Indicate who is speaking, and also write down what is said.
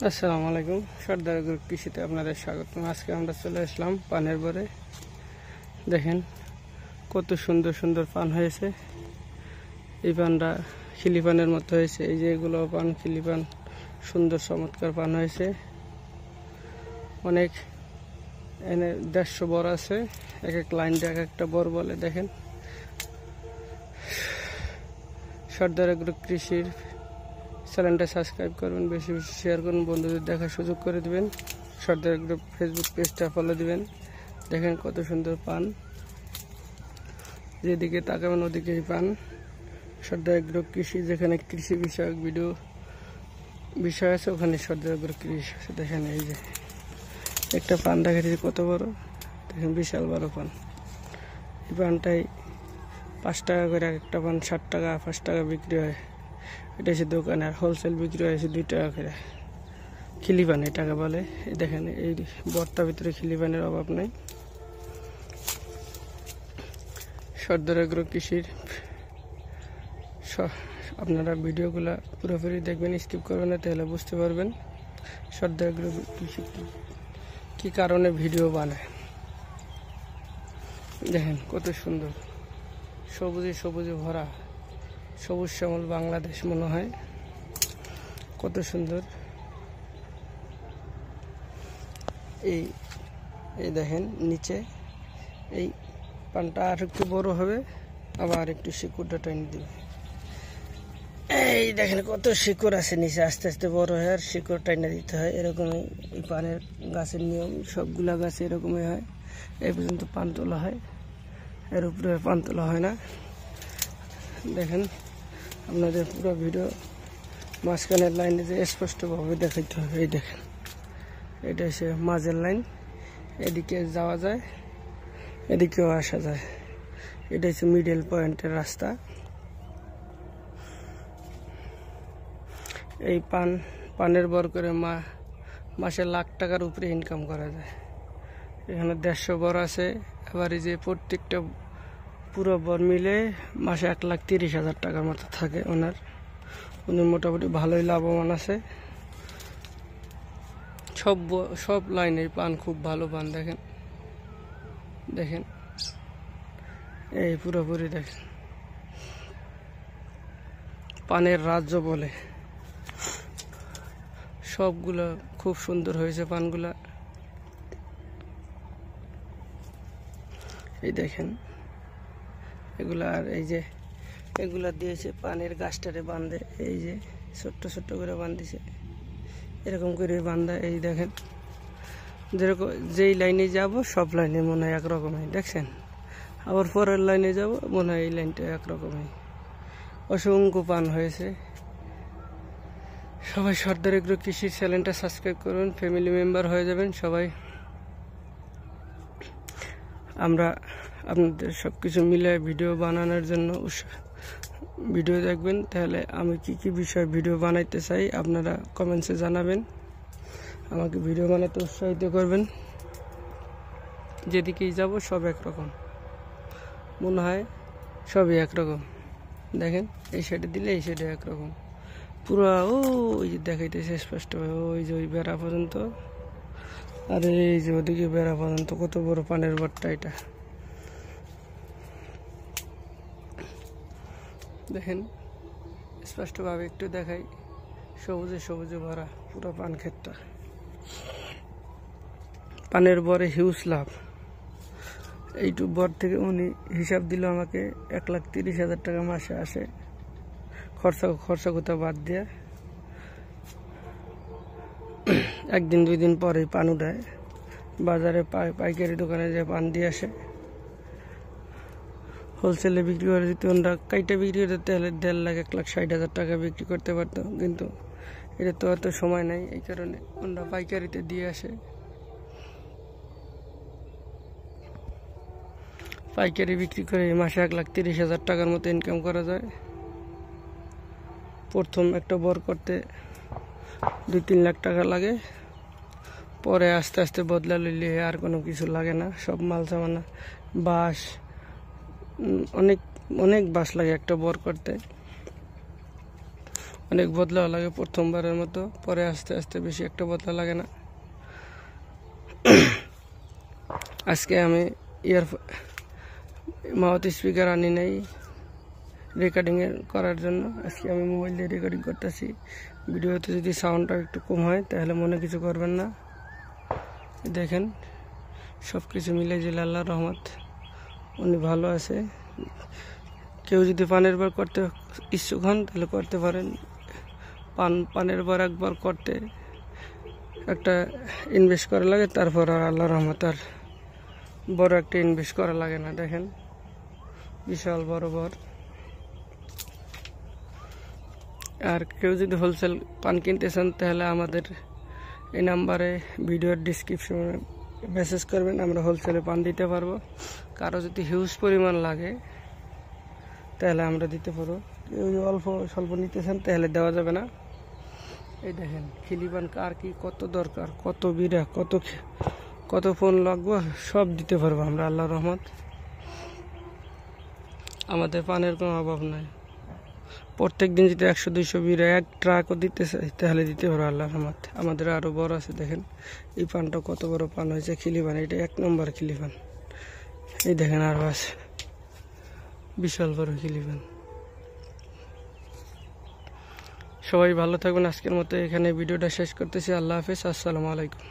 Speaker 1: আসসালামু আলাইকুম। সর্দার এগ্রো কৃষিতে আপনাদের স্বাগত। আজকে আমরা চলে আসলাম পানের বরে। দেখেন কত সুন্দর সুন্দর পান হয়েছে। এই পানটা খিলি পানের মতো হয়েছে। এই যে এগুলো পান খিলি পান, সুন্দর চমৎকার পান হয়েছে। অনেক এনে 150 বর আছে, এক এক লাইনটা এক একটা বর বলে। দেখেন সর্দার এগ্রো কৃষির চ্যানেলটা সাবস্ক্রাইব করবেন, বেশি বেশি শেয়ার করুন, বন্ধুদের দেখার সুযোগ করে দিবেন। সর্দার এগ্রো ফেসবুক পেজটা ফলো দিবেন। দেখেন কত সুন্দর পান, যেদিকে তাকাবেন ওদিকেই পান। সর্দার এগ্রো কৃষি, যেখানে কৃষি বিষয়ক বিষয় আছে ওখানে সর্দার এগ্রো কৃষি আছে। দেখেন এই যে একটা পান দেখাচ্ছি কত বড়, দেখেন বিশাল বড় পান। এই পানটাই 5 টাকা করে, একটা পান 60 টাকা 5 টাকা বিক্রি হয়। এটা হচ্ছে দোকানে, আর হোলসেল বিক্রি হয়েছে 2 টাকা করে। খিলি পান এটাকে বলে। এই দেখেন এই বর্তার ভিতরে খিলি পানের অভাব নেই। সর্দার এগ্রো কৃষির আপনারা ভিডিওগুলা পুরোপুরি দেখবেন, স্কিপ করবেন না, তাহলে বুঝতে পারবেন সর্দার এগ্রো কৃষি কি কারণে ভিডিও বানায়। দেখেন কত সুন্দর, সবুজে সবুজে ভরা, সবুজ শ্যামল বাংলাদেশ মনে হয়। কত সুন্দর। এই দেখেন নিচে এই পানটা আর একটু বড় হবে, আবার একটু শিকড়টা টেনে দিবে। এই দেখেন কত শিকড় আছে নিচে, আস্তে আস্তে বড় হয় আর শিকড় টেনে দিতে হয়। এরকমই এই পানের গাছের নিয়ম, সবগুলা গাছে এরকমই হয়। এই পর্যন্ত পান তোলা হয়, এর উপরে পান তোলা হয় না। দেখেন আপনাদের পুরো ভিডিও মাঝখানের লাইনে যে স্পষ্টভাবে দেখাইতে হবে। এই দেখেন এটা হচ্ছে মাঝের লাইন, এদিকে যাওয়া যায়, এদিকেও আসা যায়। এটা হচ্ছে মিডল পয়েন্টের রাস্তা। এই পানের বর করে মাসে লাখ টাকার উপরে ইনকাম করা যায়। এখানে 150 বর আছে। আবার এই যে প্রত্যেকটা পুরো বর মিলে মাসে 1,30,000 টাকার মতো থাকে উনি মোটামুটি ভালোই লাভবান আছে। সব লাইনের পান খুব ভালো পান। দেখেন দেখেন এই পুরোপুরি দেখেন পানের রাজ্য বলে। সবগুলো খুব সুন্দর হয়েছে পানগুলা। এই দেখেন এগুলা, আর এই যে এগুলা দিয়েছে পানের গাছটারে বাঁধে, এই যে ছোট্ট ছোট্ট করে বাঁধিছে, এরকম করে বাঁধা। এই দেখেন যেরকম যেই লাইনে যাব সব লাইনে মনে হয় একরকমই, দেখছেন। আবার পরের লাইনে যাব মনে হয় এই লাইনটা একরকমই। অসংখ্য পান হয়েছে। সবাই সর্দার এগ্রো কৃষির চ্যানেলটা সাবস্ক্রাইব করুন, ফ্যামিলি মেম্বার হয়ে যাবেন সবাই। আমরা আপনাদের সব কিছু মিলে ভিডিও বানানোর জন্য ভিডিও দেখবেন। তাহলে আমি কি বিষয়ে ভিডিও বানাইতে চাই আপনারা কমেন্টসে জানাবেন, আমাকে ভিডিও বানাতে উৎসাহিত করবেন। যেদিকেই যাব সব একরকম মনে হয়, সবই একরকম। দেখেন এই সাইডে দিলে এই সাইডে একরকম পুরো। ওই যে দেখাইতেছে স্পষ্টভাবে, ওই যে ওই বেড়া পর্যন্ত, আর এই যে ওদিকে বেড়া পর্যন্ত। কত বড় পানের বটটা এটা দেখেন স্পষ্টভাবে একটু দেখাই। সবুজে সবুজে ভরা পুরো পান ক্ষেতটা। পানের বরে হিউজ লাভ। এইটুক বর থেকে উনি হিসাব দিল আমাকে 1,30,000 টাকা মাসে আসে, খরচা কোথাও বাদ দিয়ে। একদিন 2 দিন পরেই পান উঠায়, বাজারে পাইকারি দোকানে যে পান দিয়ে আসে। হোলসেলে বিক্রি করে দিতে ওনারা কাইটা বিক্রি করতে, তাহলে 1.5 লাখ 1,60,000 টাকা বিক্রি করতে পারতো, কিন্তু এটা তো অত সময় নাই। এই কারণে ওনারা পাইকারিতে দিয়ে আসে। পাইকারি বিক্রি করে মাসে 1,30,000 টাকার মতো ইনকাম করা যায়। প্রথম একটা বর করতে 2-3 লাখ টাকা লাগে, পরে আস্তে আস্তে বদলা লইলে আর কোনো কিছু লাগে না। সব মাল সামানা, বাঁশ, অনেক অনেক বাঁশ লাগে একটা বর করতে। অনেক বদলাও লাগে প্রথমবারের মতো, পরে আস্তে আস্তে বেশি একটা বদলা লাগে না। আজকে আমি মাউথ স্পিকার আনি নাই রেকর্ডিংয়ের করার জন্য। আজকে আমি মোবাইল দিয়ে রেকর্ডিং করতেছি। ভিডিওতে যদি সাউন্ডটা একটু কম হয় তাহলে মনে কিছু করবেন না। দেখেন সব কিছু মিলে যে আল্লাহর রহমত, উনি ভালো আছে। কেউ যদি পানের বার করতে ইচ্ছুক হন তাহলে করতে পারেন। পানের বার একবার করতে একটা ইনভেস্ট করা লাগে, তারপর আর আল্লাহর রহমত আর বড় একটা ইনভেস্ট করা লাগে না। দেখেন বিশাল বড় বড়। আর কেউ যদি হোলসেল পান কিনতে চান তাহলে আমাদের এই নাম্বারে ভিডিওর ডিসক্রিপশনে মেসেজ করবেন, আমরা হোলসেলে পান দিতে পারবো। কারো যদি হিউজ পরিমাণ লাগে তাহলে আমরা দিতে পারবো। কেউ অল্প স্বল্প নিতে চান তাহলে দেওয়া যাবে না। এই দেখেন খিলি পান কার কি কত দরকার, কত বিড়া, কত ফোন লাগবো সব দিতে পারবো আমরা আল্লাহর রহমত। আমাদের পানের কোনো অভাব নাই। প্রত্যেক দিন যদি 100-200 বিড়া এক ট্রাকও দিতে চাই তাহলে দিতে পারবো আল্লাহর রহমত। আমাদের আরও বড় আছে। দেখেন এই পানটা কত বড় পান হয়েছে, খিলি পান। এটা 1 নম্বর খিলি পান। এই দেখেন আরও আছে বিশাল বড় খিলি পান। সবাই ভালো থাকবেন। আজকের মতো এখানে ভিডিওটা শেষ করতেছি। আল্লাহ হাফেজ, আসসালামু আলাইকুম।